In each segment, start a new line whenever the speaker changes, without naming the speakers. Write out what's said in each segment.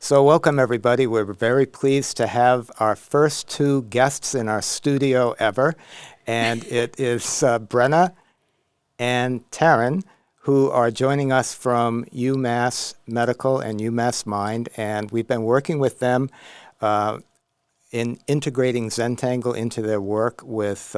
So welcome, everybody. We're very pleased to have our first two guests in our studio ever, and it is Brenna and Tarynn, who are joining us from UMass Medical and UMass Mind, and we've been working with them in integrating Zentangle into their work with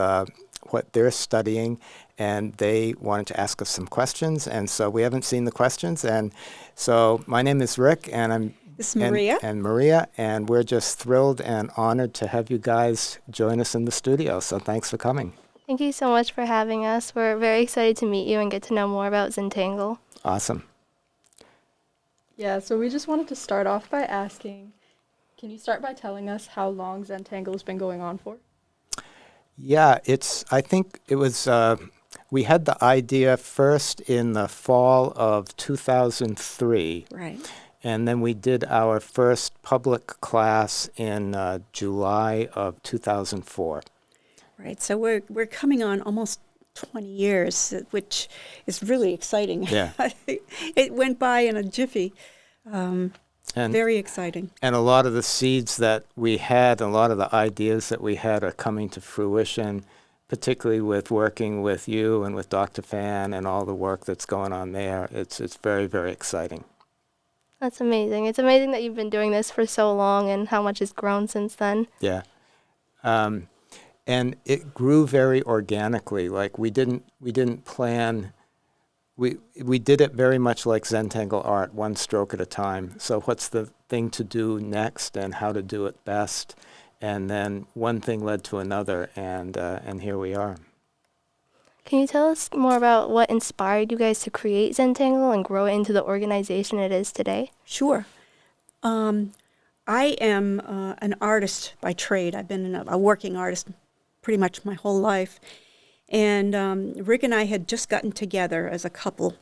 what they're studying, and they wanted to ask us some questions, and so we haven't seen the questions, and so my name is Rick, and I'm
This is Maria.
And Maria, and we're just thrilled and honored to have you guys join us in the studio, so thanks for coming.
Thank you so much for having us. We're very excited to meet you and get to know more about Zentangle.
Awesome.
Yeah, so we just wanted to start off by asking, can you start by telling us how long Zentangle has been going on for?
Yeah, I think it was, we had the idea first in the fall of 2003.
Right.
And then we did our first public class in July of 2004.
Right. So we're coming on almost 20 years, which is really exciting.
Yeah.
It went by in a jiffy. Very exciting.
And a lot of the seeds that we had, a lot of the ideas that we had are coming to fruition, particularly with working with you and with Dr. Fan and all the work that's going on there. It's very, very exciting.
That's amazing. It's amazing that you've been doing this for so long and how much has grown since then.
Yeah. And it grew very organically. Like we didn't plan. We did it very much like Zentangle art, one stroke at a time. So what's the thing to do next and how to do it best? And then one thing led to another, and here we are.
Can you tell us more about what inspired you guys to create Zentangle and grow it into the organization it is today?
Sure. I am an artist by trade. I've been a working artist pretty much my whole life. And Rick and I had just gotten together as a couple.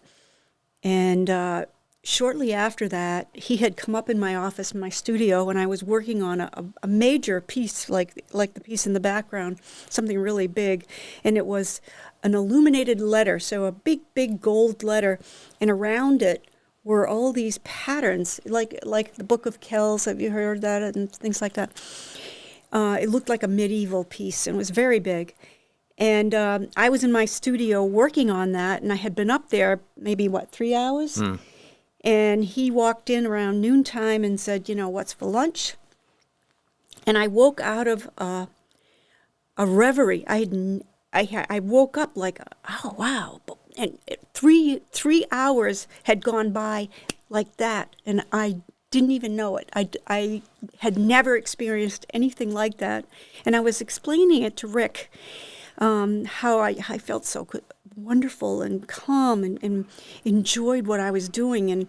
And shortly after that, he had come up in my office, in my studio, and I was working on a major piece, like the piece in the background, something really big. And it was an illuminated letter, so a big, big gold letter. And around it were all these patterns, like the Book of Kells. Have you heard that? And things like that. It looked like a medieval piece, and it was very big. And I was in my studio working on that, and I had been up there maybe, 3 hours? And he walked in around noontime and said, what's for lunch? And I woke out of a reverie. I woke up like, oh, wow. And 3 hours had gone by like that, and I didn't even know it. I had never experienced anything like that. And I was explaining it to Rick, how I felt so wonderful and calm and enjoyed what I was doing.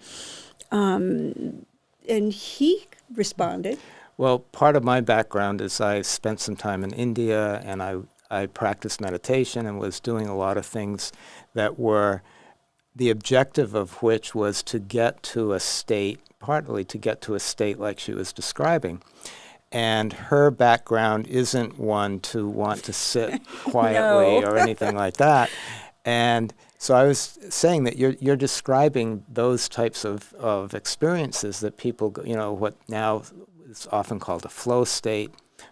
And he responded.
Well, part of my background is I spent some time in India, and I practiced meditation and was doing a lot of things that were the objective of which was to get to a state, partly to get to a state like she was describing. And her background isn't one to want to sit quietly or anything like that. And so I was saying that you're describing those types of experiences that people, what now is often called a flow state,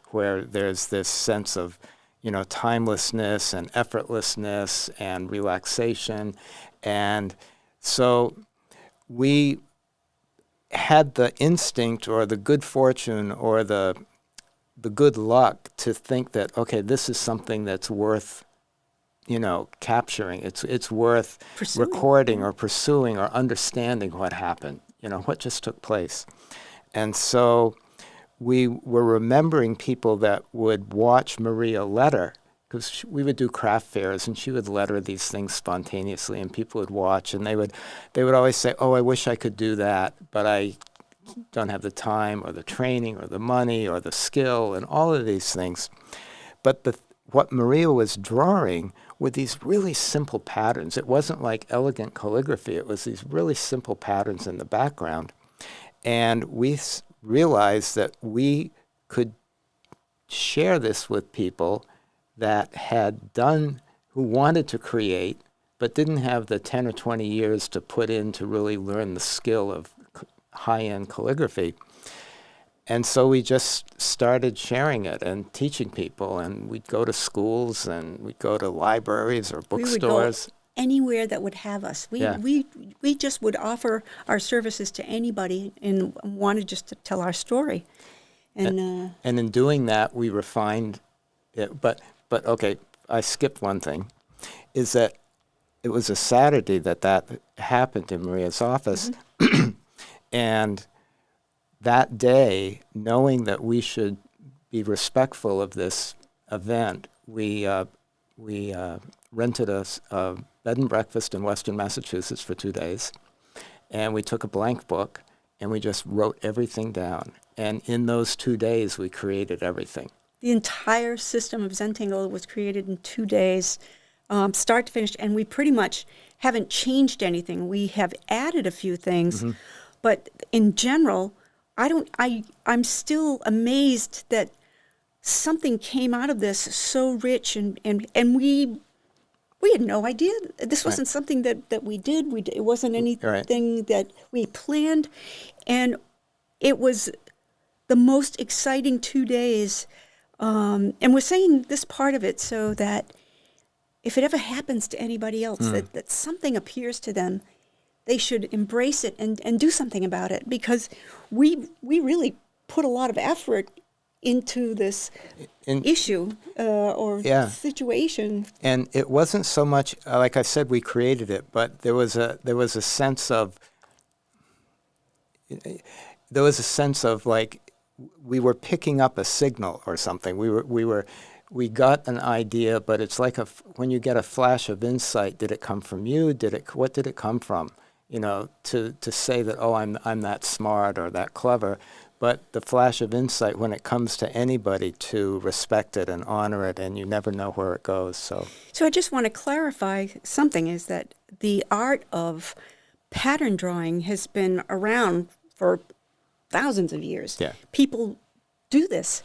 where there's this sense of, timelessness and effortlessness and relaxation. And so we had the instinct or the good fortune or the good luck to think that, okay, this is something that's worth, capturing. It's worth recording or pursuing or understanding what happened, what just took place. And so we were remembering people that would watch Maria letter, because we would do craft fairs and she would letter these things spontaneously, and people would watch, and they would always say, oh, I wish I could do that, but I don't have the time or the training or the money or the skill and all of these things. But what Maria was drawing were these really simple patterns. It wasn't like elegant calligraphy. It was these really simple patterns in the background. And we realized that we could share this with people that who wanted to create, but didn't have the 10 or 20 years to put in to really learn the skill of high-end calligraphy. And so we just started sharing it and teaching people, and we'd go to schools and we'd go to libraries or
We would go
bookstores.
anywhere that would have us.
Yeah.
We just would offer our services to anybody and wanted just to tell our story. And
And in doing that, we refined it. But okay, I skipped one thing, is that it was a Saturday that happened in Maria's office. And that day, knowing that we should be respectful of this event, we rented a bed and breakfast in Western Massachusetts for 2 days, and we took a blank book and we just wrote everything down. And in those 2 days, we created everything.
the entire system of Zentangle was created in 2 days, start to finish, and we pretty much haven't changed anything. We have added a few things, but in general, I'm still amazed that something came out of this so rich, and we had no idea. This wasn't something that we did. It wasn't anything that we planned, and it was the most exciting 2 days. And we're saying this part of it so that if it ever happens to anybody else, that something appears to them, they should embrace it and do something about it, because we really put a lot of effort into this issue or situation.
And it wasn't so much, like I said, we created it, but there was a sense of like we were picking up a signal or something. We got an idea, but it's like when you get a flash of insight. Did it come from you? What did it come from? You know, to say that, oh, I'm that smart or that clever. But the flash of insight, when it comes to anybody, to respect it and honor it, and you never know where it goes. So
I just want to clarify something, is that the art of pattern drawing has been around for thousands of years.
Yeah.
People do this.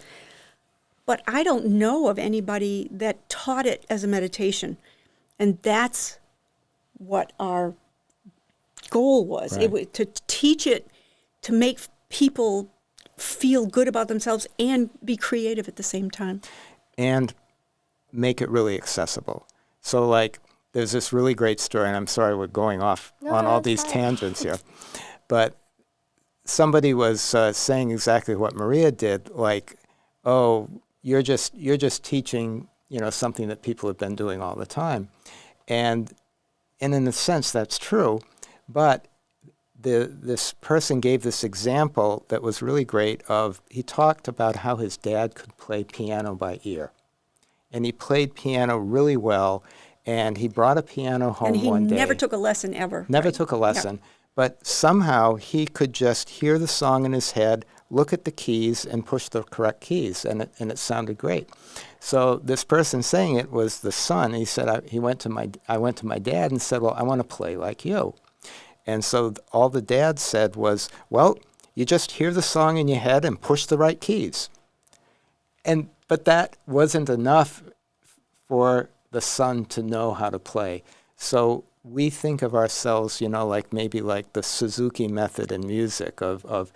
But I don't know of anybody that taught it as a meditation. And that's what our goal was.
Right.
It was to teach it, to make people feel good about themselves and be creative at the same time.
And make it really accessible. So, like, there's this really great story, and I'm sorry we're going off on all these tangents here, but somebody was saying exactly what Maria did, like, oh, you're just teaching, something that people have been doing all the time. And in a sense, that's true, but this person gave this example that was really great he talked about how his dad could play piano by ear. And he played piano really well, and he brought a piano home one day.
And he never took a lesson ever.
Never took a lesson. Yeah. But somehow he could just hear the song in his head, look at the keys, and push the correct keys, and it sounded great. So this person saying it was the son. He said, I went to my dad and said, well, I want to play like you. And so all the dad said was, well, you just hear the song in your head and push the right keys. But that wasn't enough for the son to know how to play. So we think of ourselves, like maybe like the Suzuki method in music of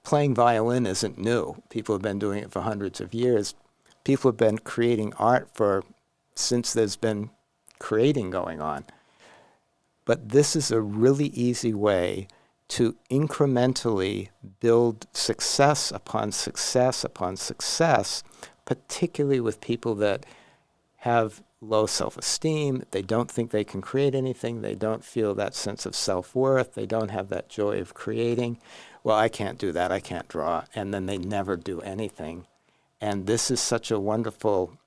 playing violin isn't new. People have been doing it for hundreds of years. People have been creating art since there's been creating going on. But this is a really easy way to incrementally build success upon success upon success, particularly with people that have low self-esteem. They don't think they can create anything. They don't feel that sense of self-worth. They don't have that joy of creating. Well, I can't do that. I can't draw. And then they never do anything. And this is such a wonderful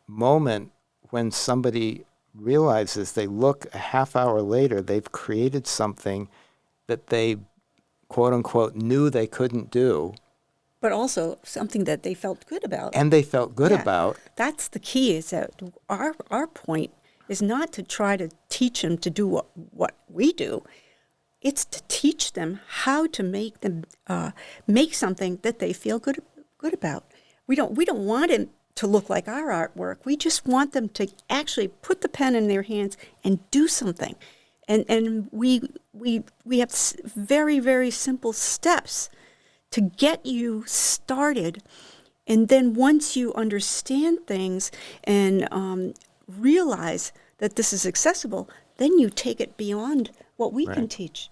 moment when somebody realizes, they look a half hour later, they've created something that they, quote unquote, knew they couldn't do.
But also something that they felt good about.
And they felt good about.
That's the key, is that our point is not to try to teach them to do what we do. It's to teach them how to make something that they feel good about. We don't want them to look like our artwork. We just want them to actually put the pen in their hands and do something. And we have very, very simple steps to get you started. And then once you understand things and realize that this is accessible, then you take it beyond what we can
Right.
teach.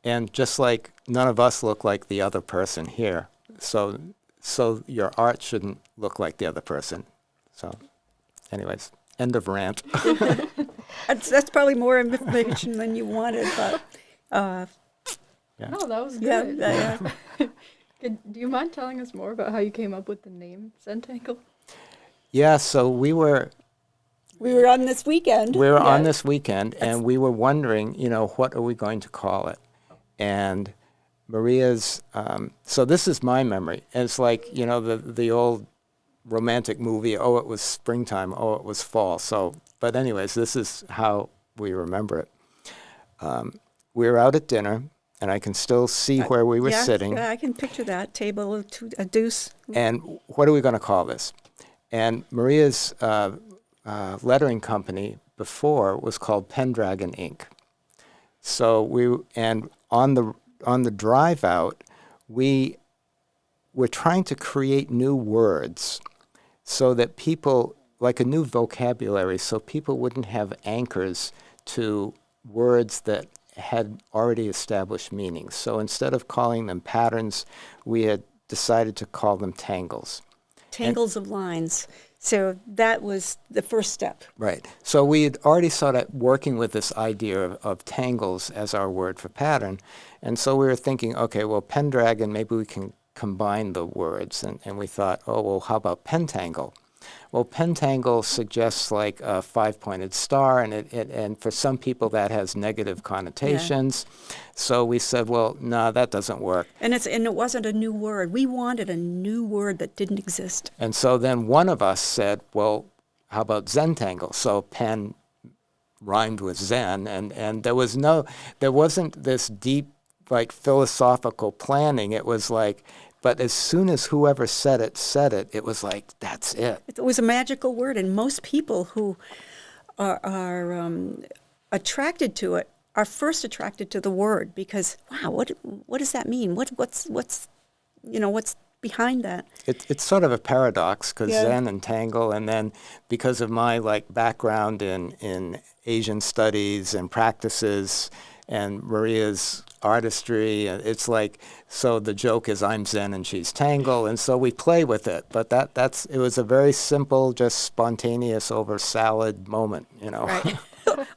And just like none of us look like the other person here, so your art shouldn't look like the other person. So, anyways, end of rant.
That's probably more information than you wanted, but
Yeah.
No, that was
yeah,
good.
yeah.
Do you mind telling us more about how you came up with the name Zentangle?
Yeah. So we were
On this weekend.
on
Yeah.
this weekend, and we were wondering, what are we going to call it? And Maria's. So this is my memory. And it's like the old romantic movie. Oh, it was springtime. Oh, it was fall. So, but anyways, this is how we remember it. We were out at dinner, and I can still see where we were
Yeah,
sitting.
Yeah, I can picture that table, a deuce.
And what are we going to call this? And Maria's lettering company before was called Pendragon Ink. So on the drive out, we were trying to create new words so that people, like a new vocabulary, so people wouldn't have anchors to words that had already established meanings. So instead of calling them patterns, we had decided to call them tangles.
Tangles of lines. So that was the first step.
Right. So we had already started working with this idea of tangles as our word for pattern. And so we were thinking, okay, well, Pendragon, maybe we can combine the words. And we thought, oh, well, how about pentangle? Well, pentangle suggests like a five-pointed star, and for some people that has negative connotations. So we said, well, no, that doesn't work.
And it wasn't a new word. We wanted a new word that didn't exist.
And so then one of us said, well, how about Zentangle? So pen rhymed with Zen, and there wasn't this deep, like, philosophical planning. It was like, but as soon as whoever said it was like, that's it.
It was a magical word, and most people who are attracted to it are first attracted to the word because, wow, what does that mean? What's behind that?
It's sort of a paradox because
Yeah.
Zen and Tangle, and then because of my background in Asian studies and practices, and Maria's artistry, it's like, so the joke is I'm Zen and she's Tangle, and so we play with it. But it was a very simple, just spontaneous over salad moment,
Right.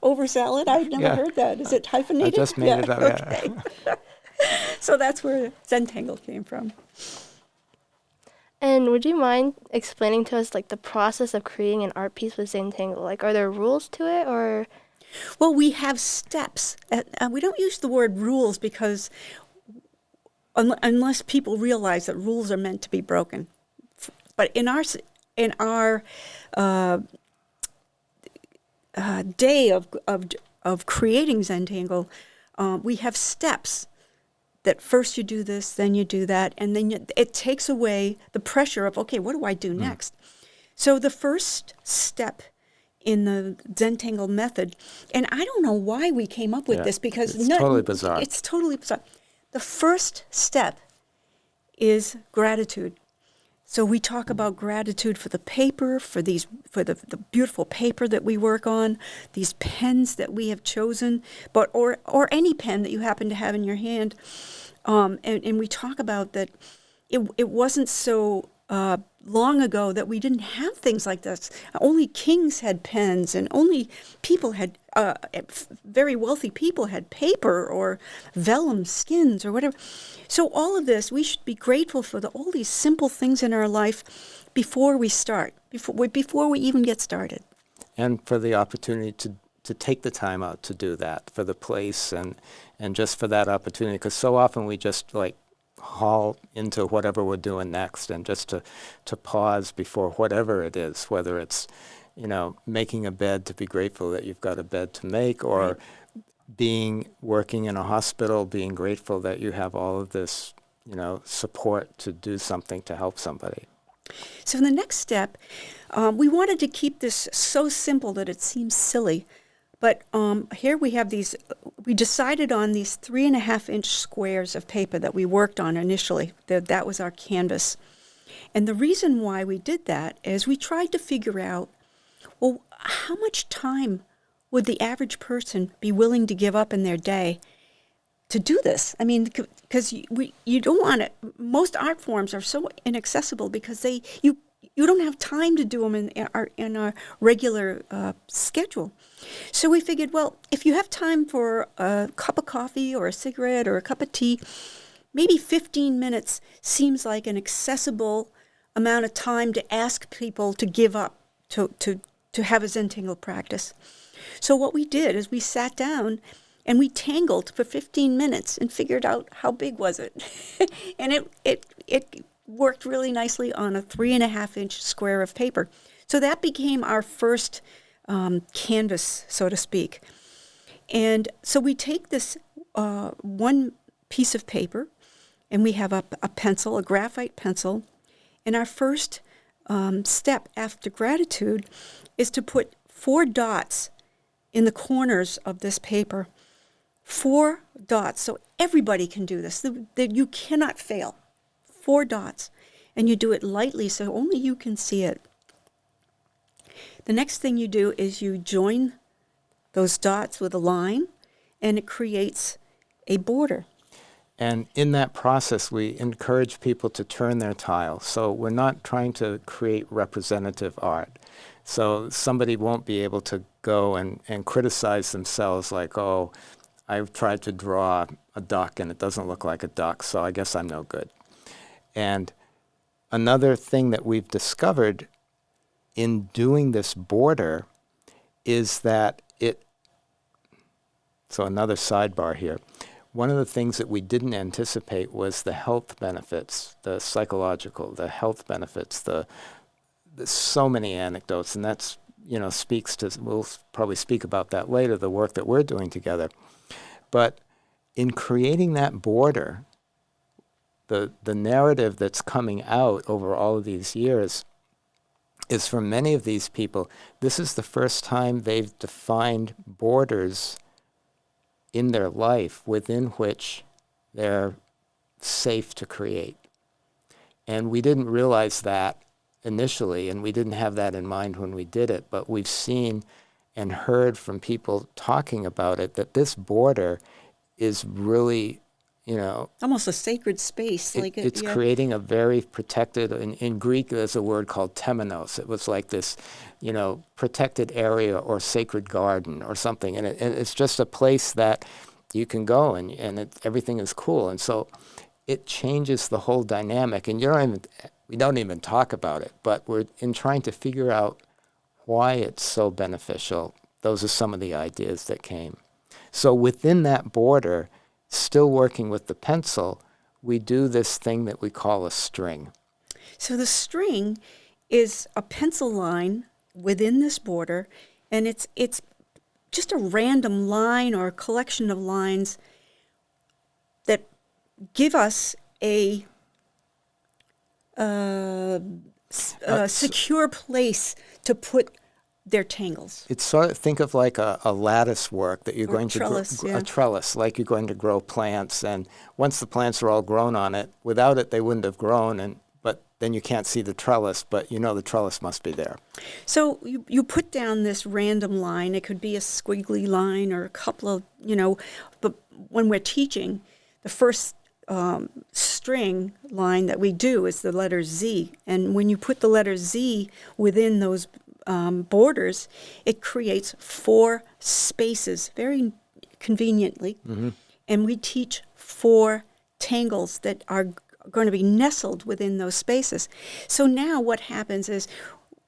Over salad? I've never
Yeah.
heard that. Is it hyphenated?
I just made it up.
Okay. So that's where Zentangle came from.
And would you mind explaining to us the process of creating an art piece with Zentangle? Are there rules to it, or?
Well, we have steps. We don't use the word rules because unless people realize that rules are meant to be broken. But in our day of creating Zentangle, we have steps. That first you do this, then you do that, and then it takes away the pressure of, okay, what do I do next? So the first step in the Zentangle method, and I don't know why we came up with
Yeah,
this because
it's totally bizarre.
It's totally bizarre. The first step is gratitude. So we talk about gratitude for the paper, for the beautiful paper that we work on, these pens that we have chosen, but or any pen that you happen to have in your hand, and we talk about that. It wasn't so long ago that we didn't have things like this. Only kings had pens, and only people had very wealthy people had paper or vellum skins or whatever. So all of this, we should be grateful for all these simple things in our life before we start, before we even get started.
And for the opportunity to take the time out to do that, for the place and just for that opportunity, because so often we just haul into whatever we're doing next, and just to pause before whatever it is, whether it's making a bed, to be grateful that you've got a bed to make, or working in a hospital, being grateful that you have all of this support to do something to help somebody.
So the next step, we wanted to keep this so simple that it seems silly, But here we have these, we decided on these 3.5-inch squares of paper that we worked on initially. That was our canvas. And the reason why we did that is we tried to figure out, well, how much time would the average person be willing to give up in their day to do this? I mean, because you don't want it. Most art forms are so inaccessible because you don't have time to do them in our regular schedule. So we figured, well, if you have time for a cup of coffee or a cigarette or a cup of tea, maybe 15 minutes seems like an accessible amount of time to ask people to give up to have a Zentangle practice. So what we did is we sat down and we tangled for 15 minutes and figured out how big was it. And it worked really nicely on a 3.5-inch square of paper. So that became our first canvas, so to speak. And so we take this one piece of paper, and we have a pencil, a graphite pencil, and our first step after gratitude is to put 4 dots in the corners of this paper. 4 dots, so everybody can do this. That you cannot fail. 4 dots, and you do it lightly so only you can see it. The next thing you do is you join those dots with a line, and it creates a border.
And in that process, we encourage people to turn their tile. So we're not trying to create representative art. So somebody won't be able to go and criticize themselves like, oh, I've tried to draw a duck and it doesn't look like a duck, so I guess I'm no good. And another thing that we've discovered in doing this border is that so another sidebar here. One of the things that we didn't anticipate was the health benefits, the psychological, the health benefits, the so many anecdotes, and that's, speaks to, we'll probably speak about that later, the work that we're doing together. But in creating that border, the narrative that's coming out over all of these years is for many of these people, this is the first time they've defined borders in their life within which they're safe to create. And we didn't realize that initially, and we didn't have that in mind when we did it, but we've seen and heard from people talking about it that this border is really,
almost a sacred space.
It's creating a very protected, in Greek there's a word called temenos. It was like this, protected area or sacred garden or something. And it's just a place that you can go and everything is cool. And so it changes the whole dynamic. And we don't even talk about it, but we're in trying to figure out why it's so beneficial. Those are some of the ideas that came. So within that border, still working with the pencil, we do this thing that we call a string.
So the string is a pencil line within this border, and it's just a random line or a collection of lines that give us a secure place to put their tangles.
It's sort of, think of like a lattice work that you're
Or
going
trellis,
to grow,
yeah.
a trellis, like you're going to grow plants. And once the plants are all grown on it, without it they wouldn't have grown. But then you can't see the trellis, but the trellis must be there.
So you put down this random line. It could be a squiggly line or a couple of, but when we're teaching, the first string line that we do is the letter Z. And when you put the letter Z within those borders, it creates 4 spaces very conveniently. Mm-hmm. And we teach 4 tangles that are going to be nestled within those spaces. So now what happens is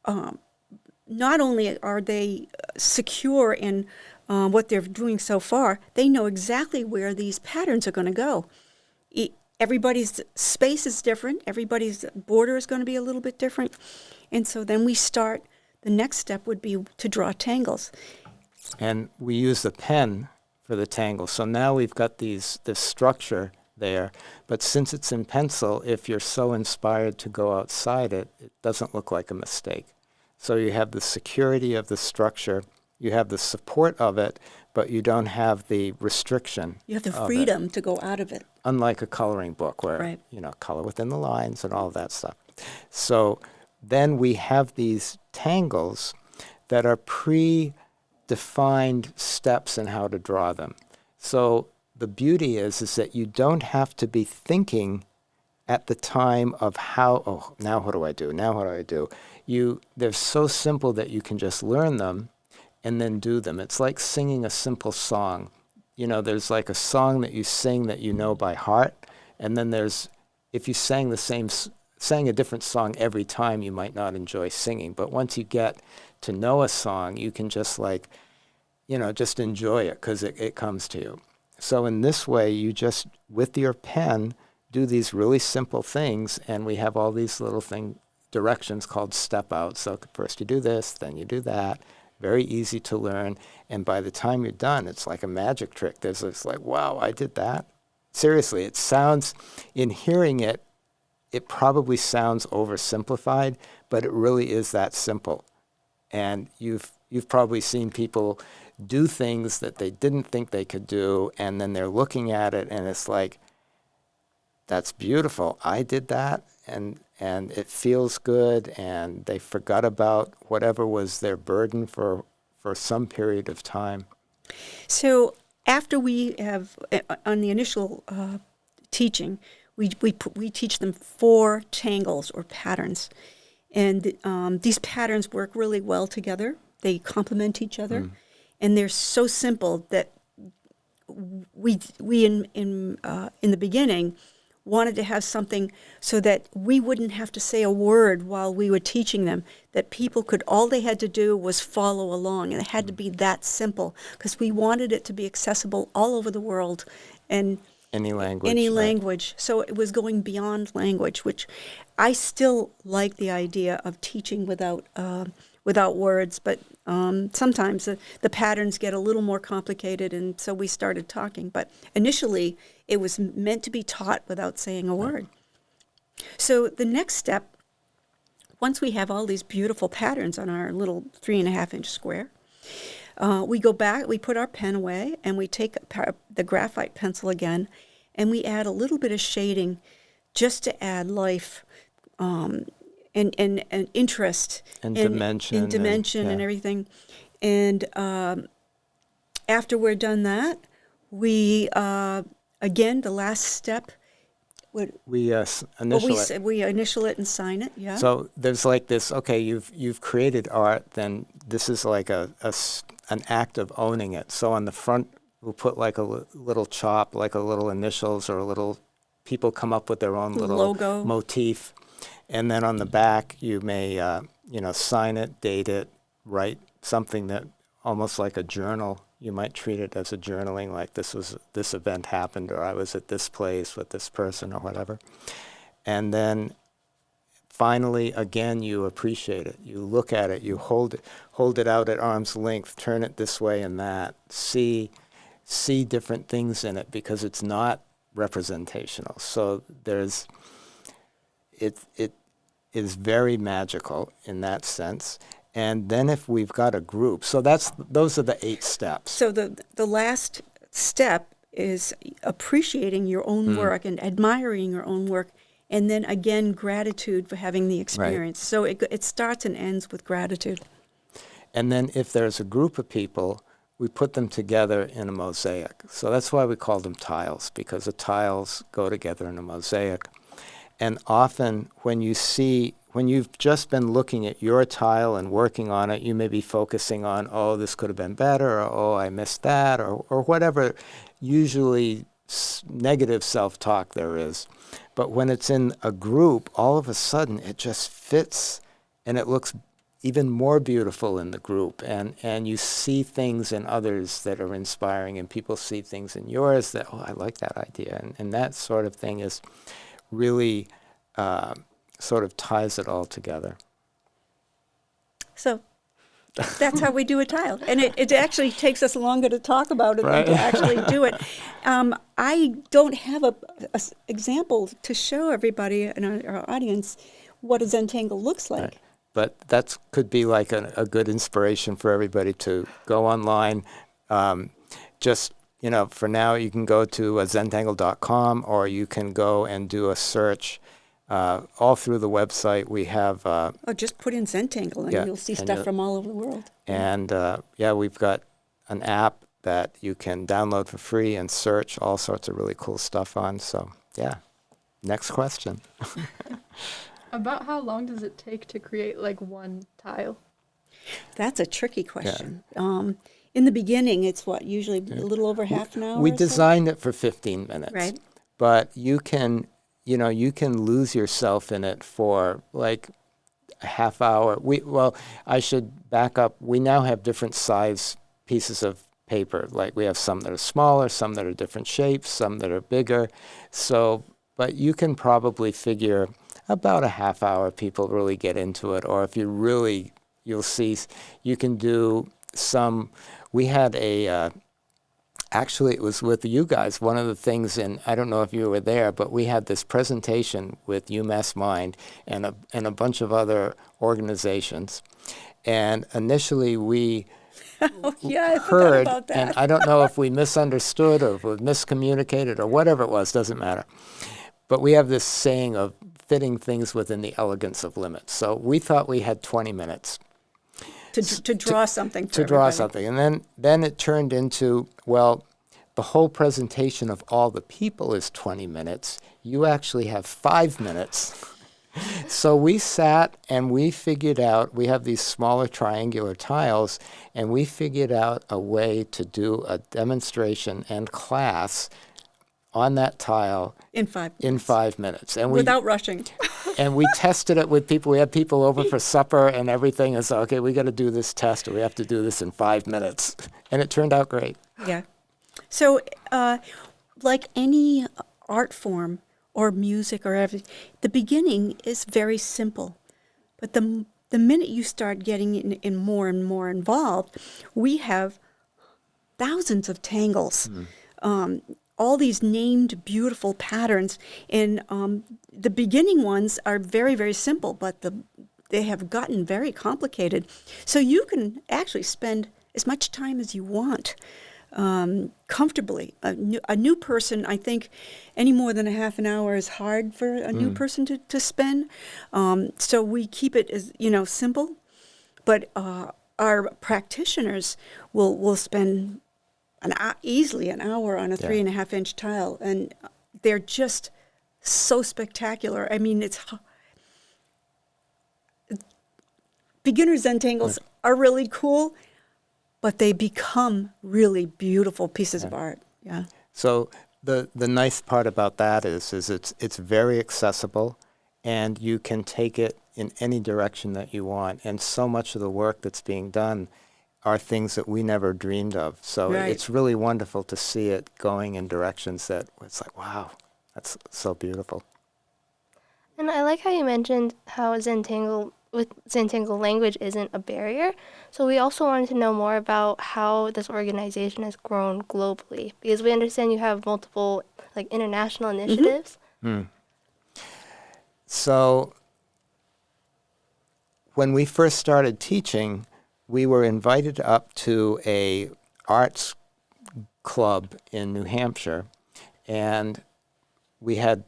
not only are they secure in what they're doing so far, they know exactly where these patterns are going to go. Everybody's space is different. Everybody's border is going to be a little bit different. And so then we start, the next step would be to draw tangles.
And we use the pen for the tangles. So now we've got this structure there, but since it's in pencil, if you're so inspired to go outside it, it doesn't look like a mistake. So you have the security of the structure, You have the support of it, but you don't have the restriction.
You have the
of it.
freedom to go out of it.
Unlike a coloring book where,
Right.
color within the lines and all of that stuff. So then we have these tangles that are pre-defined steps in how to draw them. So the beauty is that you don't have to be thinking at the time of now what do I do? Now what do I do? They're so simple that you can just learn them and then do them. It's like singing a simple song. There's like a song that you sing that you know by heart, and then if you sang a different song every time, you might not enjoy singing. But once you get to know a song, you can just just enjoy it because it comes to you. So in this way, you just, with your pen, do these really simple things, and we have all these little directions called step outs. So first you do this, then you do that. Very easy to learn, and by the time you're done, it's like a magic trick. There's this wow, I did that. Seriously, it sounds, in hearing it probably sounds oversimplified, but it really is that simple. And you've probably seen people do things that they didn't think they could do, and then they're looking at it, and it's like, that's beautiful. I did that, and it feels good, and they forgot about whatever was their burden for some period of time.
So after we have, on the initial teaching, we teach them 4 tangles or patterns. And these patterns work really well together. They complement each other. And they're so simple that we in the beginning wanted to have something so that we wouldn't have to say a word while we were teaching them, that people all they had to do was follow along, and it had to be that simple, because we wanted it to be accessible all over the world, and
any language.
Any
right.
language. So it was going beyond language, which I still like the idea of teaching without words, but sometimes the patterns get a little more complicated, and so we started talking. But initially, it was meant to be taught without saying a word. So the next step, once we have all these beautiful patterns on our little 3.5-inch square, we go back, we put our pen away, and we take the graphite pencil again, and we add a little bit of shading just to add life and interest
and dimension
and everything. And after we're done that, we again, the last step,
we initial it.
We initial it and sign it. Yeah.
So there's like this. Okay, you've created art. Then this is like an act of owning it. So on the front, we'll put like a little chop, like a little initials or a little. People come up with their own little
logo
motif. And then on the back, you may, sign it, date it, write something that almost like a journal. You might treat it as a journaling, like this event happened, or I was at this place with this person, or whatever. And then finally, again, you appreciate it. You look at it. You hold it out at arm's length. Turn it this way and that. See different things in it, because it's not representational. So it is very magical in that sense. And then if we've got a group, so those are the 8 steps.
So the last step is appreciating your own work and admiring your own work, and then again gratitude for having the experience. Right. So it starts and ends with gratitude.
And then if there's a group of people, we put them together in a mosaic. So that's why we call them tiles, because the tiles go together in a mosaic. And often when you've just been looking at your tile and working on it, you may be focusing on, oh, this could have been better, or oh, I missed that, or whatever usually negative self-talk there is. But when it's in a group, all of a sudden it just fits, and it looks even more beautiful in the group, and you see things in others that are inspiring, and people see things in yours that, oh, I like that idea, and that sort of thing is really sort of ties it all together.
So that's how we do a tile. And it actually takes us longer to talk about it than to actually do it. I don't have a example to show everybody in our audience what a Zentangle looks like.
Right. but that could be like a good inspiration for everybody to go online. Just, for now, you can go to zentangle.com, or you can go and do a search all through the website. We have...
just put in Zentangle and
Yeah,
you'll see
and
stuff from all over the world.
And we've got an app that you can download for free and search all sorts of really cool stuff on. So, yeah. Next question.
About how long does it take to create like one tile?
That's a tricky question. In the beginning, it's usually a little over half an hour
We
or so?
designed it for 15 minutes.
Right.
But you can lose yourself in it for like a half hour. I should back up. We now have different size pieces of paper. Like we have some that are smaller, some that are different shapes, some that are bigger. So, but you can probably figure about a half hour people really get into it. Or if you'll see, you can do some. We had actually, it was with you guys. One of the things, and I don't know if you were there, but we had this presentation with UMass Mind and a bunch of other organizations. And initially we
I forgot
heard,
about that.
and I don't know if we misunderstood or if we miscommunicated or whatever it was, doesn't matter. But we have this saying of fitting things within the elegance of limits. So we thought we had 20 minutes.
To draw something for
To draw
everybody.
something. And then it turned into, well, the whole presentation of all the people is 20 minutes. You actually have 5 minutes. So we sat and we figured out, we have these smaller triangular tiles, and we figured out a way to do a demonstration and class on that tile
In 5 minutes.
in 5 minutes. And
Without rushing.
and we tested it with people. We had people over for supper and everything. And so, okay, we got to do this test. We have to do this in 5 minutes. And it turned out great.
Yeah. So, like any art form or music or everything, the beginning is very simple. But the minute you start getting in more and more involved, we have thousands of tangles. All these named beautiful patterns, and the beginning ones are very, very simple, but they have gotten very complicated. So you can actually spend as much time as you want comfortably. A new person, I think, any more than a half an hour is hard for a new person to spend. So we keep it as simple, but our practitioners will spend easily an hour on a 3.5 inch tile, and they're just so spectacular. I mean, beginner Zentangles are really cool, but they become really beautiful pieces of art. Yeah.
So the nice part about that is it's very accessible, and you can take it in any direction that you want. And so much of the work that's being done are things that we never dreamed of. So it's really wonderful to see it going in directions that it's like, wow, that's so beautiful.
And I like how you mentioned how Zentangle language isn't a barrier. So we also wanted to know more about how this organization has grown globally, because we understand you have multiple international initiatives.
So when we first started teaching, we were invited up to a arts club in New Hampshire, and we had,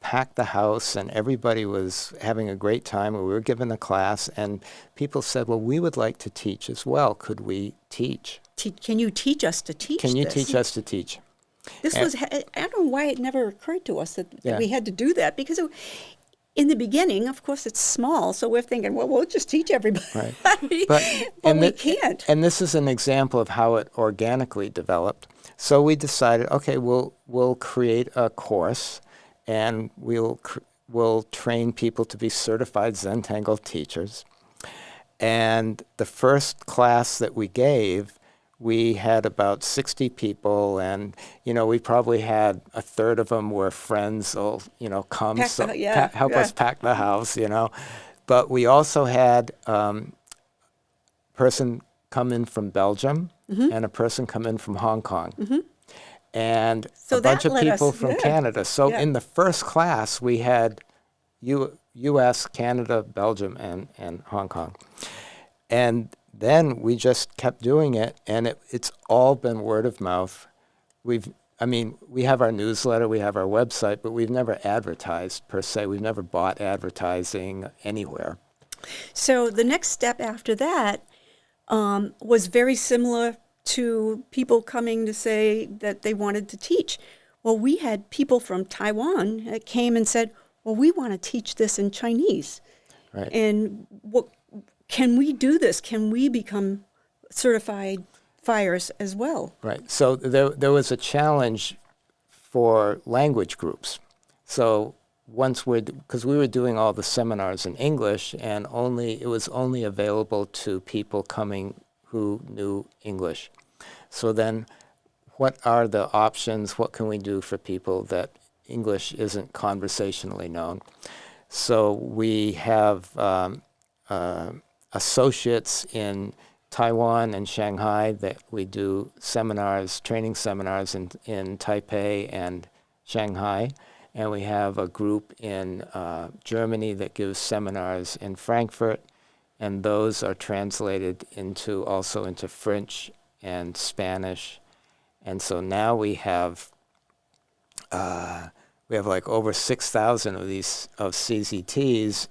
packed the house, and everybody was having a great time. We were given a class, and people said, well, we would like to teach as well. Could we teach?
Can you teach us to teach
Can you
this?
teach us to teach?
This
And-
was, I don't know why it never occurred to us that we had to do that, because in the beginning, of course, it's small, so we're thinking, well, we'll just teach everybody.
Right.
But we
thi-
can't.
And this is an example of how it organically developed. So we decided, okay, we'll create a course, and we'll train people to be certified Zentangle teachers. And the first class that we gave, we had about 60 people, and we probably had a third of them were friends, so come help us pack the house, But we also had person come in from Belgium and a person come in from Hong Kong. And
So
a bunch
that
of
let
people
us-
from
yeah.
Canada. So
Yeah.
in the first class, we had you U.S., Canada, Belgium, and Hong Kong. And then we just kept doing it, and it's all been word of mouth. We have our newsletter, we have our website, but we've never advertised per se. We've never bought advertising anywhere.
So the next step after that was very similar to people coming to say that they wanted to teach. Well, we had people from Taiwan that came and said, well, we want to teach this in Chinese.
Right.
And can we do this? Can we become certified FIRES as well?
Right. So there was a challenge for language groups. So because we were doing all the seminars in English, and it was only available to people coming who knew English. So then, what are the options? What can we do for people that English isn't conversationally known? So we have associates in Taiwan and Shanghai that we do training seminars in Taipei and Shanghai. And we have a group in Germany that gives seminars in Frankfurt, and those are translated also into French and Spanish. And so now we have like over 6,000 of these CZTs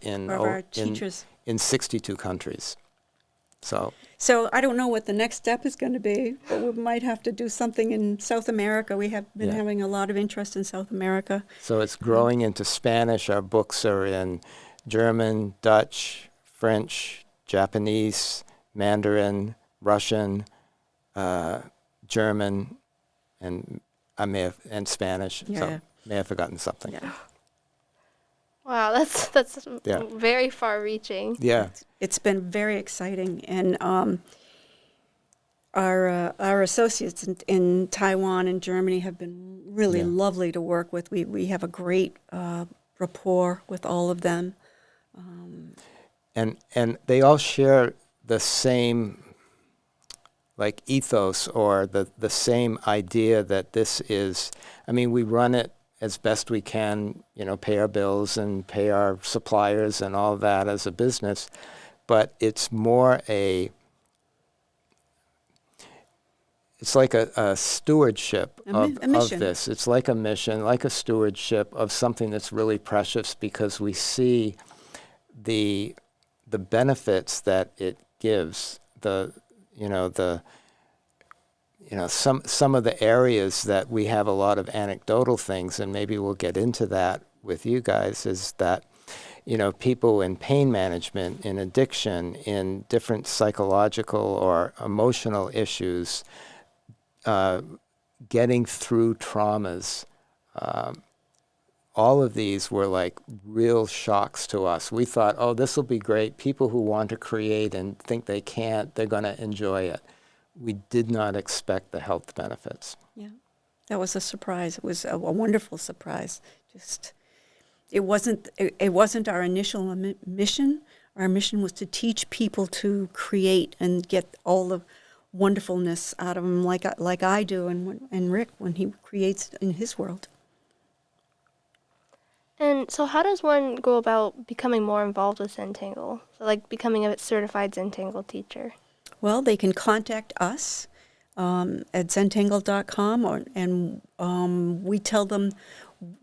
in 62 countries. So
I don't know what the next step is going to be, but we might have to do something in South America. We have been having a lot of interest in South America.
So it's growing into Spanish. Our books are in German, Dutch, French, Japanese, Mandarin, Russian, German, and Spanish.
Yeah.
So may have forgotten something.
Yeah.
Wow, that's very far-reaching.
Yeah.
It's been very exciting, and our associates in Taiwan and Germany have been really lovely to work with. We have a great rapport with all of them.
And they all share the same ethos or the same idea that this is, we run it as best we can, pay our bills and pay our suppliers and all that as a business, but it's more it's like a stewardship of this. It's like a mission, like a stewardship of something that's really precious, because we see the benefits that it gives, some of the areas that we have a lot of anecdotal things, and maybe we'll get into that with you guys, is that, people in pain management, in addiction, in different psychological or emotional issues, getting through traumas, all of these were like real shocks to us. We thought, oh, this will be great. People who want to create and think they can't, they're going to enjoy it. We did not expect the health benefits.
Yeah, that was a surprise. It was a wonderful surprise. It wasn't our initial mission. Our mission was to teach people to create and get all the wonderfulness out of them, like I do, and Rick when he creates in his world.
And so how does one go about becoming more involved with Zentangle? So like becoming a certified Zentangle teacher?
Well, they can contact us at zentangle.com, and we tell them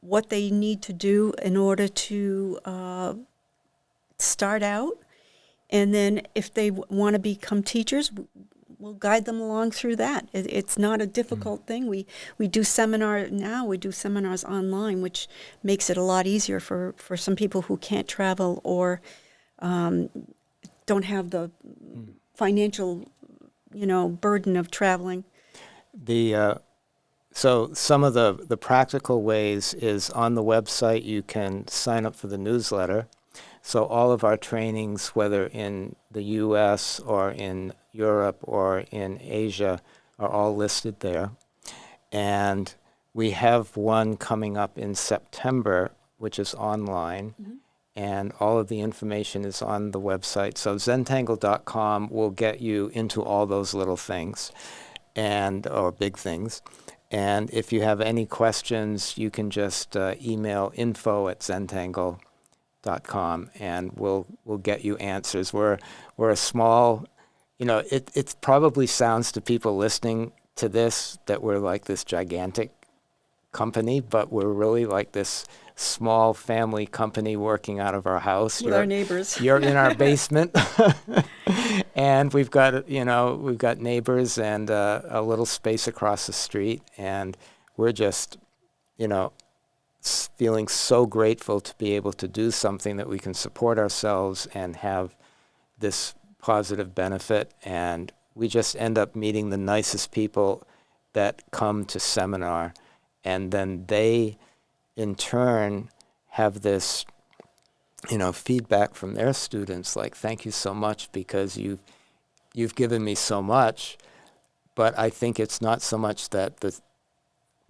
what they need to do in order to start out. And then if they want to become teachers, we'll guide them along through that. It's not a difficult thing. We do seminars online, which makes it a lot easier for some people who can't travel or don't have the financial, burden of traveling.
So some of the practical ways is on the website. You can sign up for the newsletter. So all of our trainings, whether in the U.S. or in Europe or in Asia, are all listed there. And we have one coming up in September, which is online. Mm-hmm. And all of the information is on the website. So Zentangle.com will get you into all those little things or big things. And if you have any questions, you can just email info@Zentangle, zentangle.com, and we'll get you answers. We're a small, it probably sounds to people listening to this that we're like this gigantic company, but we're really like this small family company working out of our house.
With our neighbors.
You're in our basement, and we've got neighbors and a little space across the street, and we're just, feeling so grateful to be able to do something that we can support ourselves and have this positive benefit. And we just end up meeting the nicest people that come to seminar, and then they in turn have this feedback from their students, like, thank you so much, because you've given me so much. But I think it's not so much that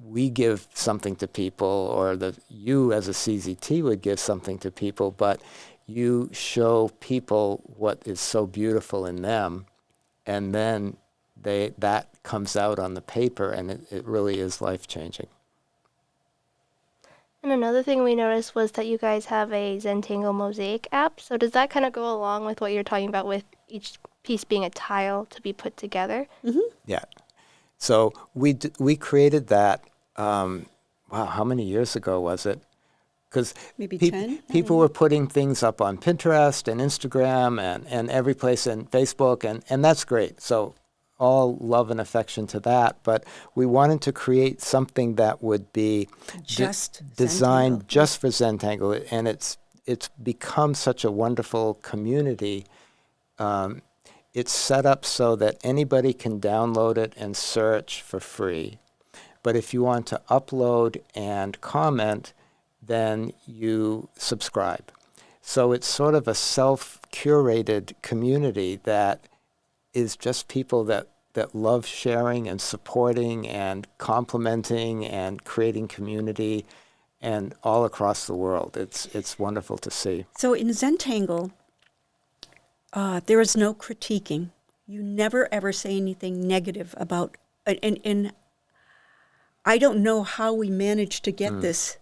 we give something to people, or that you as a CZT would give something to people, but you show people what is so beautiful in them, and then that comes out on the paper, and it really is life-changing.
And another thing we noticed was that you guys have a Zentangle mosaic app. So does that kind of go along with what you're talking about, with each piece being a tile to be put together?
Mm-hmm.
Yeah. So we created that, how many years ago was it? Because
Maybe 10?
people were putting things up on Pinterest and Instagram and every place, and Facebook, and that's great. So all love and affection to that. But we wanted to create something that would be designed just for Zentangle, and it's become such a wonderful community. It's set up so that anybody can download it and search for free. But if you want to upload and comment, then you subscribe. So it's sort of a self-curated community that is just people that love sharing and supporting and complimenting and creating community, and all across the world. It's wonderful to see.
So in Zentangle, there is no critiquing. You never ever say anything negative about, and I don't know how we managed to get this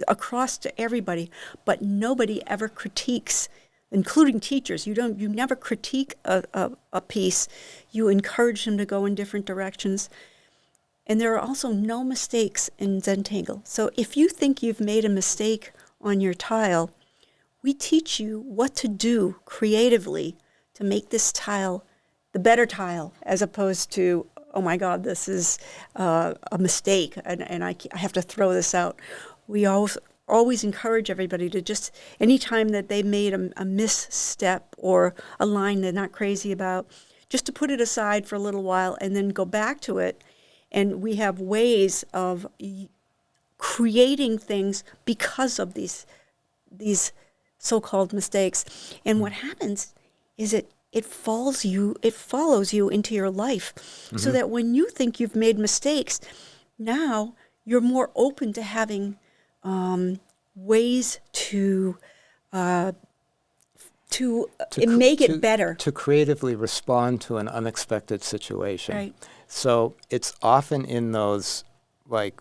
across to everybody, but nobody ever critiques, including teachers. You never critique a piece. You encourage them to go in different directions. And there are also no mistakes in Zentangle. So if you think you've made a mistake on your tile, we teach you what to do creatively to make this tile the better tile, as opposed to, oh my God, this is a mistake, and I have to throw this out. We always encourage everybody to just, anytime that they made a misstep or a line they're not crazy about, just to put it aside for a little while and then go back to it. And we have ways of creating things because of these so-called mistakes. And what happens is it follows you into your life, so that when you think you've made mistakes, now you're more open to having ways to make it better.
To creatively respond to an unexpected situation.
Right.
So it's often in those, like,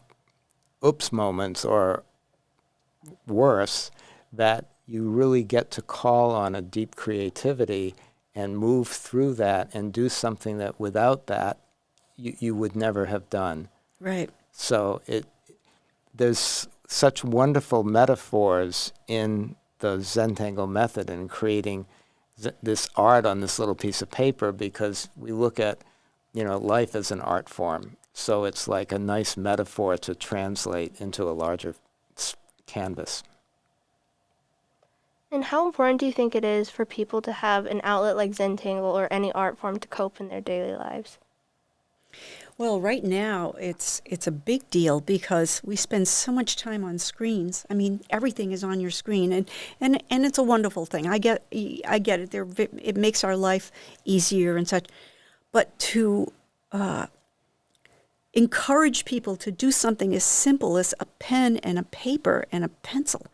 oops moments, or worse, that you really get to call on a deep creativity and move through that and do something that without that you would never have done.
Right.
So there's such wonderful metaphors in the Zentangle method in creating this art on this little piece of paper, because we look at, life as an art form. So it's like a nice metaphor to translate into a larger canvas.
And how important do you think it is for people to have an outlet like Zentangle or any art form to cope in their daily lives?
Well, right now it's a big deal because we spend so much time on screens. I mean, everything is on your screen, and it's a wonderful thing. I get it. It makes our life easier and such. But to encourage people to do something as simple as a pen and a paper and a pencil,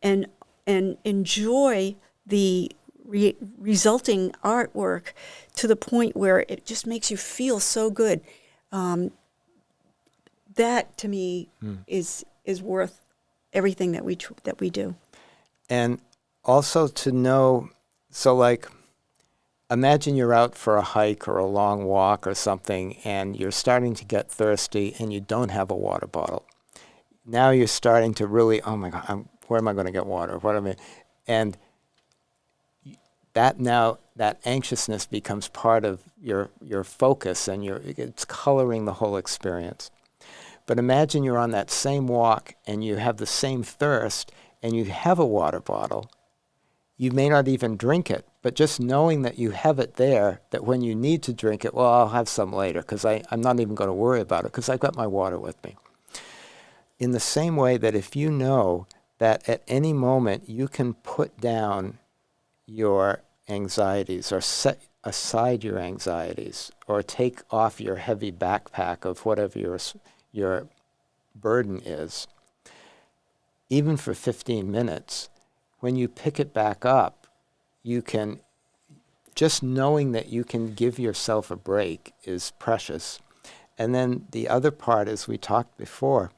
and enjoy the resulting artwork to the point where it just makes you feel so good. That to me is worth everything that we do.
And also to know, so like, imagine you're out for a hike or a long walk or something, and you're starting to get thirsty and you don't have a water bottle. Now you're starting to really, oh my God, where am I going to get water? What am I? And that anxiousness becomes part of your focus, and it's coloring the whole experience. But imagine you're on that same walk and you have the same thirst and you have a water bottle. You may not even drink it, but just knowing that you have it there, that when you need to drink it, well, I'll have some later because I'm not even going to worry about it because I've got my water with me. In the same way that if you know that at any moment you can put down your anxieties or set aside your anxieties or take off your heavy backpack of whatever your burden is, even for 15 minutes, when you pick it back up, you can, just knowing that you can give yourself a break is precious. And then the other part, as we talked before,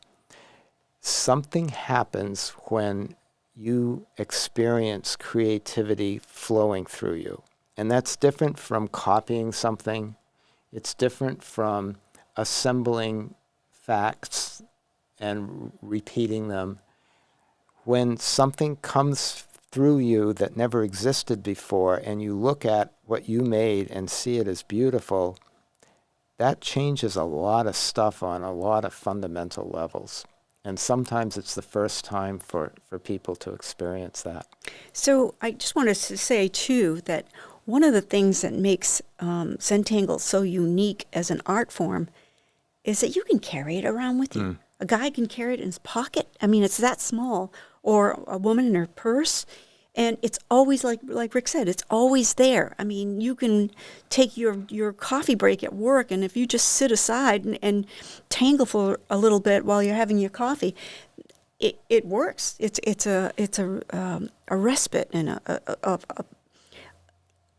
something happens when you experience creativity flowing through you. And that's different from copying something. It's different from assembling facts and repeating them. When something comes through you that never existed before and you look at what you made and see it as beautiful, that changes a lot of stuff on a lot of fundamental levels. And sometimes it's the first time for people to experience that.
So I just wanted to say, too, that one of the things that makes Zentangle so unique as an art form is that you can carry it around with you. A guy can carry it in his pocket. I mean, it's that small. Or a woman in her purse. And it's always, like Rick said, it's always there. I mean, you can take your coffee break at work, and if you just sit aside and tangle for a little bit while you're having your coffee, it works. It's a respite and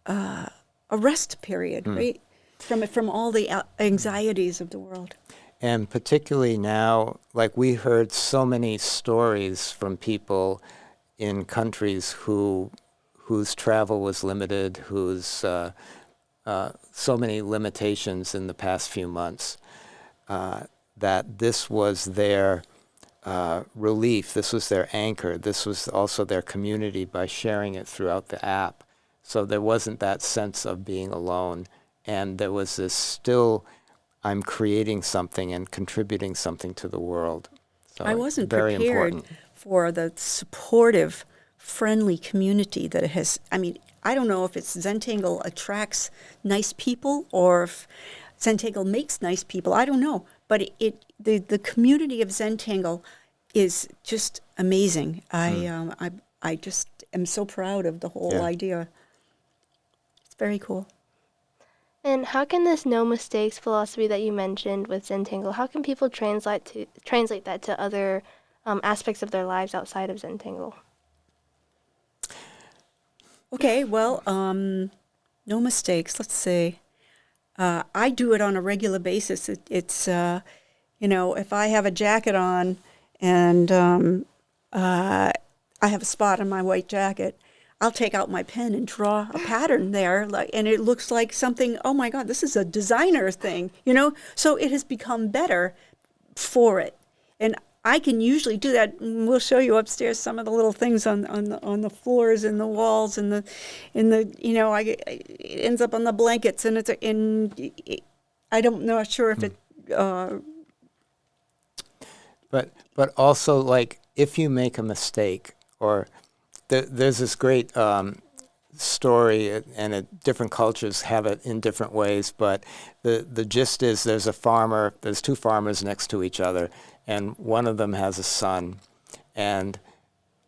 a rest period, right? From all the anxieties of the world.
And particularly now, like we heard so many stories from people in countries whose travel was limited, whose so many limitations in the past few months, that this was their relief, this was their anchor, this was also their community by sharing it throughout the app. So there wasn't that sense of being alone, and there was this still, I'm creating something and contributing something to the world. So
I wasn't
very
prepared
important.
for the supportive, friendly community that it has. I mean, I don't know if it's Zentangle attracts nice people or if Zentangle makes nice people. I don't know. But the community of Zentangle is just amazing. I just am so proud of the whole idea. It's very cool.
And how can this no mistakes philosophy that you mentioned with Zentangle, how can people translate that to other aspects of their lives outside of Zentangle?
Okay, well, no mistakes. Let's see. I do it on a regular basis. It's if I have a jacket on and I have a spot on my white jacket, I'll take out my pen and draw a pattern there, and it looks like something, oh my God, this is a designer thing, So it has become better for it. And I can usually do that. And we'll show you upstairs some of the little things on the floors and the walls and it ends up on the blankets, and I don't know, sure if it.
But also, like, if you make a mistake, or there's this great story, and different cultures have it in different ways, but the gist is there's two farmers next to each other, and one of them has a son, and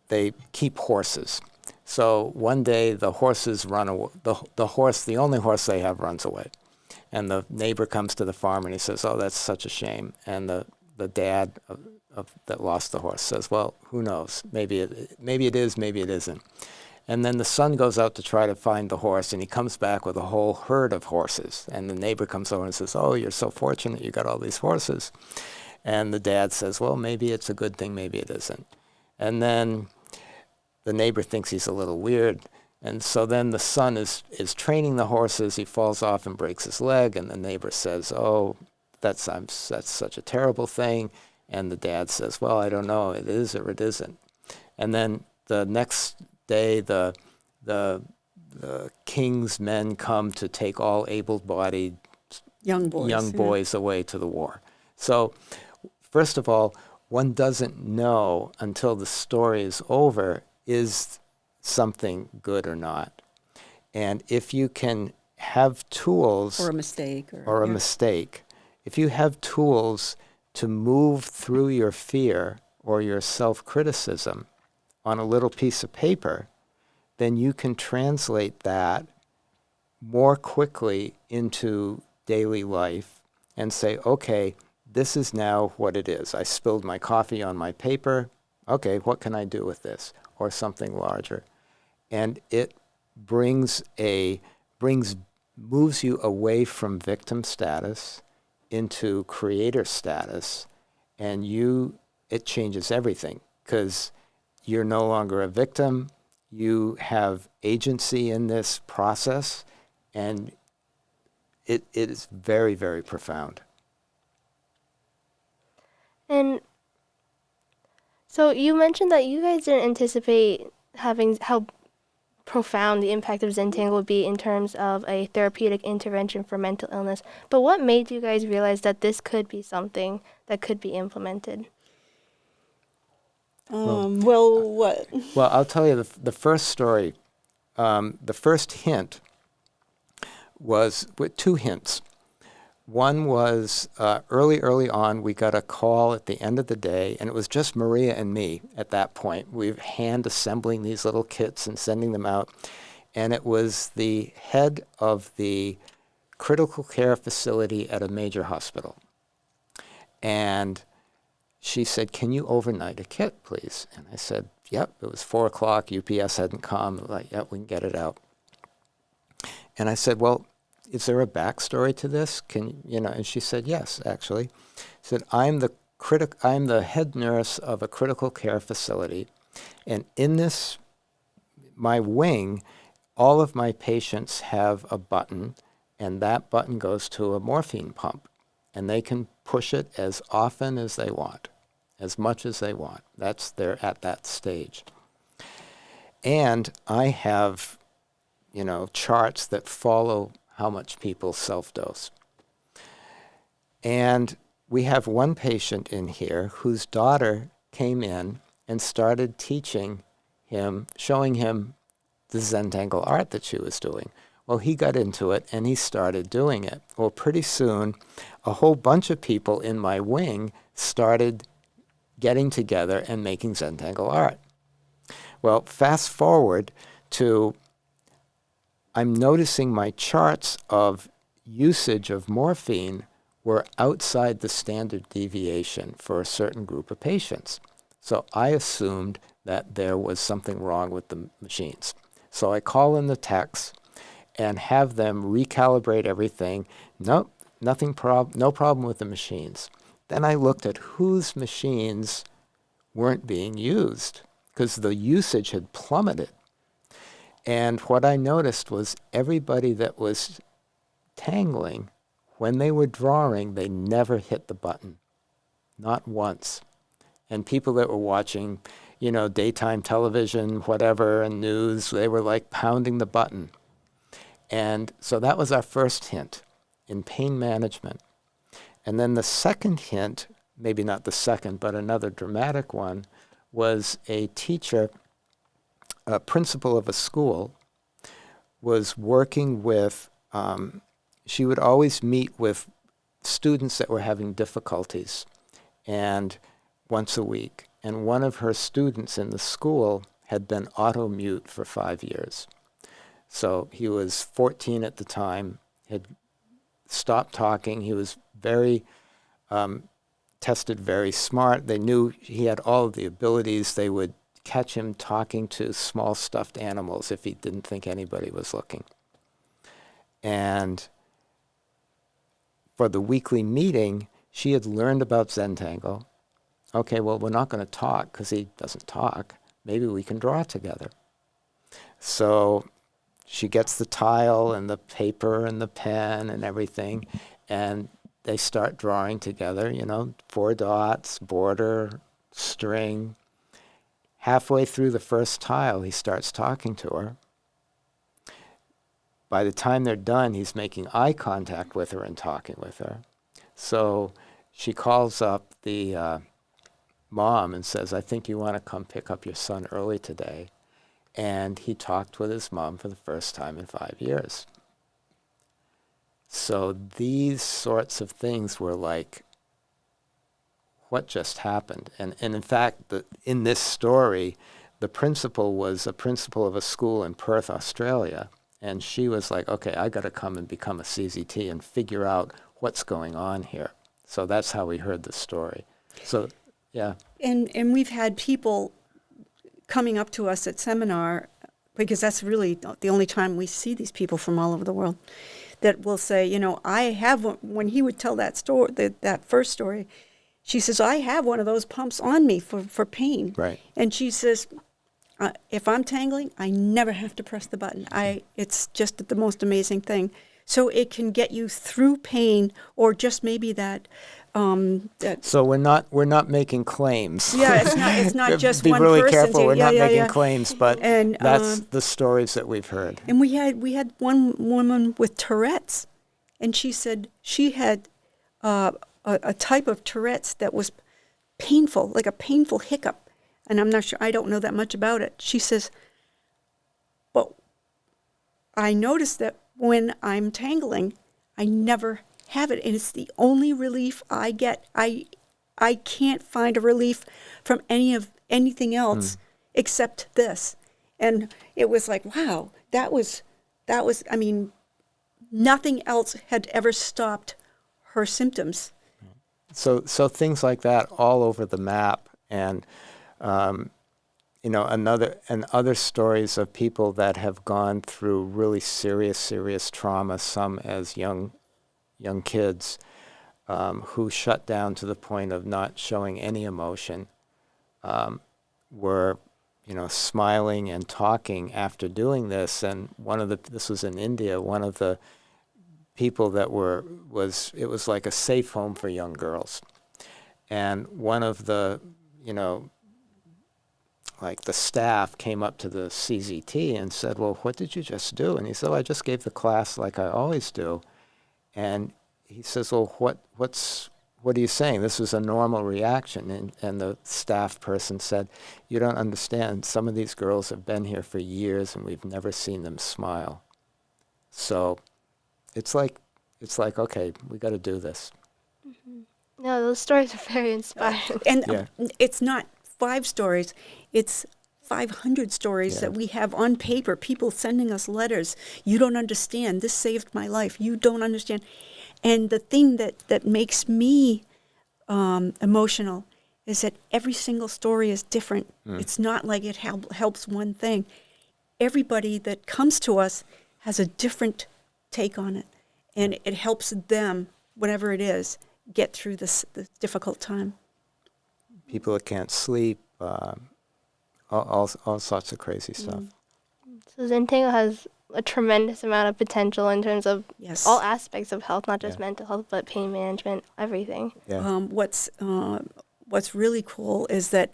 they keep horses. So one day the horses run away. The only horse they have, runs away. And the neighbor comes to the farm and he says, "Oh, that's such a shame." And the dad that lost the horse says, "Well, who knows? Maybe it is, maybe it isn't." And then the son goes out to try to find the horse, and he comes back with a whole herd of horses. And the neighbor comes over and says, "Oh, you're so fortunate, you got all these horses." And the dad says, "Well, maybe it's a good thing, maybe it isn't." And then the neighbor thinks he's a little weird. And so then the son is training the horses. He falls off and breaks his leg, and the neighbor says, "Oh, that's such a terrible thing." And the dad says, "Well, I don't know. It is or it isn't." And then the next day, the king's men come to take all able-bodied
Young boys
away to the war. So, first of all, one doesn't know until the story is over, is something good or not. And if you can have tools...
Or a mistake.
Or a mistake. If you have tools to move through your fear or your self-criticism on a little piece of paper, then you can translate that more quickly into daily life and say, okay, this is now what it is. I spilled my coffee on my paper. Okay, what can I do with this? Or something larger. And it moves you away from victim status into creator status, and it changes everything, because you're no longer a victim. You have agency in this process, and it is very, very profound.
And so you mentioned that you guys didn't anticipate having how profound the impact of Zentangle would be in terms of a therapeutic intervention for mental illness. But what made you guys realize that this could be something that could be implemented?
What?
Well, I'll tell you the first story. The first hint was with two hints. One was early on, we got a call at the end of the day, and it was just Maria and me at that point. We were hand assembling these little kits and sending them out. And it was the head of the critical care facility at a major hospital. And she said, "Can you overnight a kit, please?" And I said, "Yep." It was 4 o'clock. UPS hadn't come. Like, "Yep, we can get it out." And I said, "Well, is there a backstory to this? And she said, "Yes, actually." She said, I'm the head nurse of a critical care facility, and in my wing, all of my patients have a button, and that button goes to a morphine pump, and they can push it as often as they want, as much as they want. They're at that stage. And I have, charts that follow how much people self-dose. And we have one patient in here whose daughter came in and started teaching him, showing him the Zentangle art that she was doing. Well, he got into it and he started doing it. Well, pretty soon, a whole bunch of people in my wing started getting together and making Zentangle art. Well, fast forward to, I'm noticing my charts of usage of morphine were outside the standard deviation for a certain group of patients. So I assumed that there was something wrong with the machines. So I call in the techs and have them recalibrate everything. Nope, no problem with the machines. Then I looked at whose machines weren't being used, because the usage had plummeted. And what I noticed was everybody that was tangling, when they were drawing, they never hit the button, not once. And people that were watching, daytime television, whatever, and news, they were like pounding the button. And so that was our first hint in pain management. And then the second hint, maybe not the second, but another dramatic one, was a teacher, a principal of a school, was working with, she would always meet with students that were having difficulties, and once a week. And one of her students in the school had been auto-mute for 5 years. So he was 14 at the time, had stopped talking. He was tested very smart. They knew he had all of the abilities. They would catch him talking to small stuffed animals if he didn't think anybody was looking. And for the weekly meeting, she had learned about Zentangle. Okay, well, we're not going to talk because he doesn't talk. maybe we can draw together. So she gets the tile and the paper and the pen and everything, and they start drawing together, 4 dots, border, string. Halfway through the first tile, he starts talking to her. By the time they're done, he's making eye contact with her and talking with her. So she calls up the mom and says, I think you want to come pick up your son early today. And he talked with his mom for the first time in 5 years. So these sorts of things were like, what just happened? And in fact, in this story, the principal was a principal of a school in Perth, Australia. And she was like, okay, I got to come and become a CZT and figure out what's going on here. So that's how we heard the story. So, yeah.
And we've had people coming up to us at seminar, because that's really the only time we see these people from all over the world, that will say, I have one. When he would tell that story, that first story, she says, I have one of those pumps on me for pain.
Right.
And she says, if I'm tangling, I never have to press the button. It's just the most amazing thing. So it can get you through pain, or just maybe that.
So we're not making claims.
Yeah, it's not just
Be
one
really
person.
careful. We're not making
Yeah.
claims, but
And,
that's the stories that we've heard.
And we had one woman with Tourette's, and she said she had a type of Tourette's that was painful, like a painful hiccup. And I'm not sure, I don't know that much about it. She says, but I noticed that when I'm tangling, I never have it. And it's the only relief I get. I can't find a relief from anything else except this. And it was like, wow, that was, I mean, nothing else had ever stopped her symptoms.
So things like that all over the map. And other stories of people that have gone through really serious trauma, some as young kids, who shut down to the point of not showing any emotion, were smiling and talking after doing this. And this was in India, one of the people that it was like a safe home for young girls. And one of the, like the staff came up to the CZT and said, well, what did you just do? And he said, I just gave the class like I always do. And he says, well, what are you saying? This is a normal reaction. And the staff person said, you don't understand. Some of these girls have been here for years and we've never seen them smile. So it's like, okay, we got to do this.
Mm-hmm. No, those stories are very inspiring.
And it's not 5 stories, it's 500 stories that we have on paper, people sending us letters. You don't understand. This saved my life. You don't understand. And the thing that makes me emotional is that every single story is different. It's not like it helps one thing. Everybody that comes to us has a different take on it. And it helps them, whatever it is, get through this difficult time.
People that can't sleep, all sorts of crazy stuff.
So Zentangle has a tremendous amount of potential in terms of all aspects of health, not just mental health, but pain management, everything.
Yeah.
What's really cool is that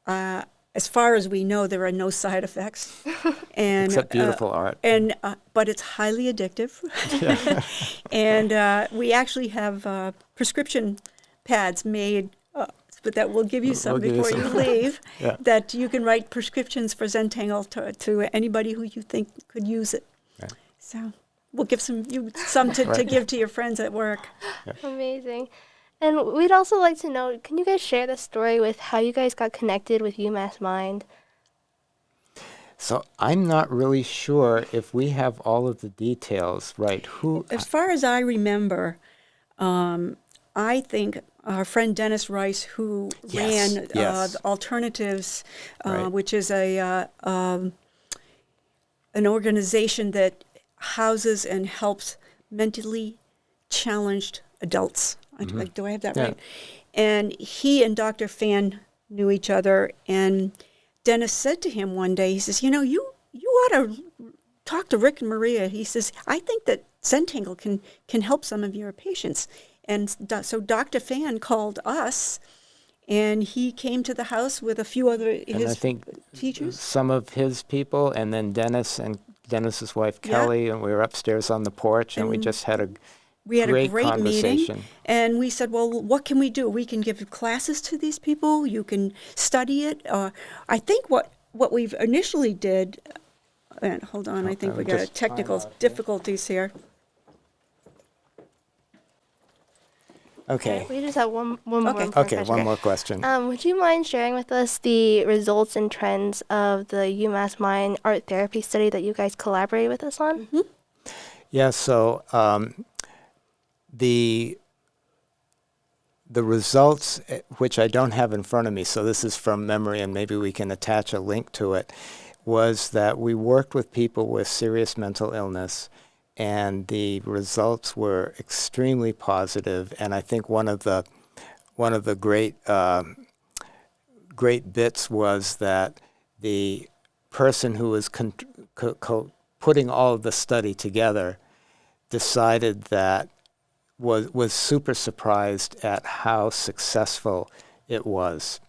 as far as we know, there are no side effects, and
except beautiful art.
But it's highly addictive, and we actually have prescription pads made. But that will give you some before you leave, that you can write prescriptions for Zentangle to anybody who you think could use it. Right. So we'll give some to give to your friends at work.
Yeah.
Amazing. And we'd also like to know, can you guys share the story with how you guys got connected with UMass Mind?
So I'm not really sure if we have all of the details, right?
As far as I remember, I think our friend Dennis Rice, who ran the Alternatives, which is an organization that houses and helps mentally challenged adults. Do I have that right? And he and Dr. Fan knew each other, and Dennis said to him one day, he says, you know, you ought to talk to Rick and Maria. He says, I think that Zentangle can help some of your patients. And so Dr. Fan called us, and he came to the house with a few other
And I think
teachers.
some of his people, and then Dennis and Dennis's wife
Yeah.
Kelly, and we were upstairs on the porch, and we just had a
We had
great
a great
conversation.
meeting, and we said, well, what can we do? We can give classes to these people. You can study it. I think what we've initially did, and hold on, I think
Okay,
we
we
got
just
technical
time out here.
difficulties here.
Okay.
We just have one more
Okay.
important
Okay, one more question.
Would you mind sharing with us the results and trends of the UMass Mind Art Therapy study that you guys collaborate with us on?
Mm-hmm.
Yeah, so the results, which I don't have in front of me, so this is from memory, and maybe we can attach a link to it, was that we worked with people with serious mental illness, and the results were extremely positive. And I think one of the great bits was that the person who was putting all of the study together decided that was super surprised at how successful it was,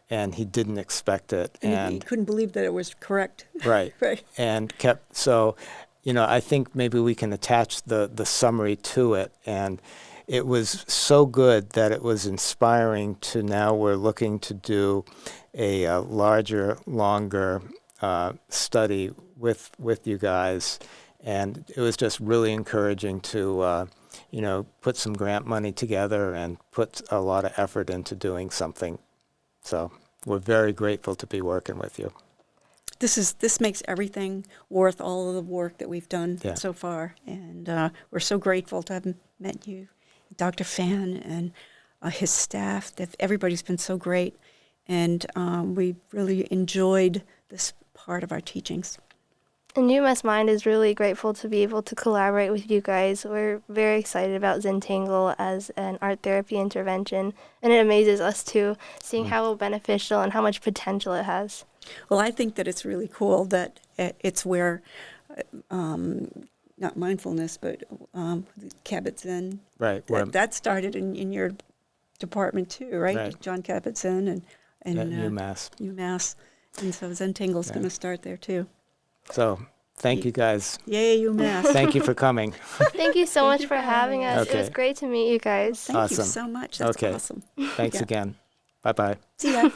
and he didn't expect it,
And he couldn't believe that it was correct.
right,
Right.
and kept so. I think maybe we can attach the summary to it, and it was so good that it was inspiring to now we're looking to do a larger, longer study with you guys, and it was just really encouraging to put some grant money together and put a lot of effort into doing something. So we're very grateful to be working with you.
This makes everything worth all of the work that we've done
Yeah.
so far, and we're so grateful to have met you, Dr. Fan, and his staff. Everybody's been so great, and we really enjoyed this part of our teachings.
And UMass Mind is really grateful to be able to collaborate with you guys. We're very excited about Zentangle as an art therapy intervention, and it amazes us too, seeing how beneficial and how much potential it has.
Well, I think that it's really cool that it's where, not mindfulness, but Kabat-Zinn.
Right.
That started in your department too, right?
Right.
John Kabat-Zinn and
At UMass.
UMass. And so Zentangle's
Yeah.
going to start there too.
So thank you guys.
Yay, UMass.
Thank you for coming.
Thank you so much
you
for
for
having
having
us. It was
Okay.
great to meet you guys.
Thank you
Awesome.
so much. That's
Okay.
awesome.
Thanks
Yeah.
again. Bye-bye.
See ya.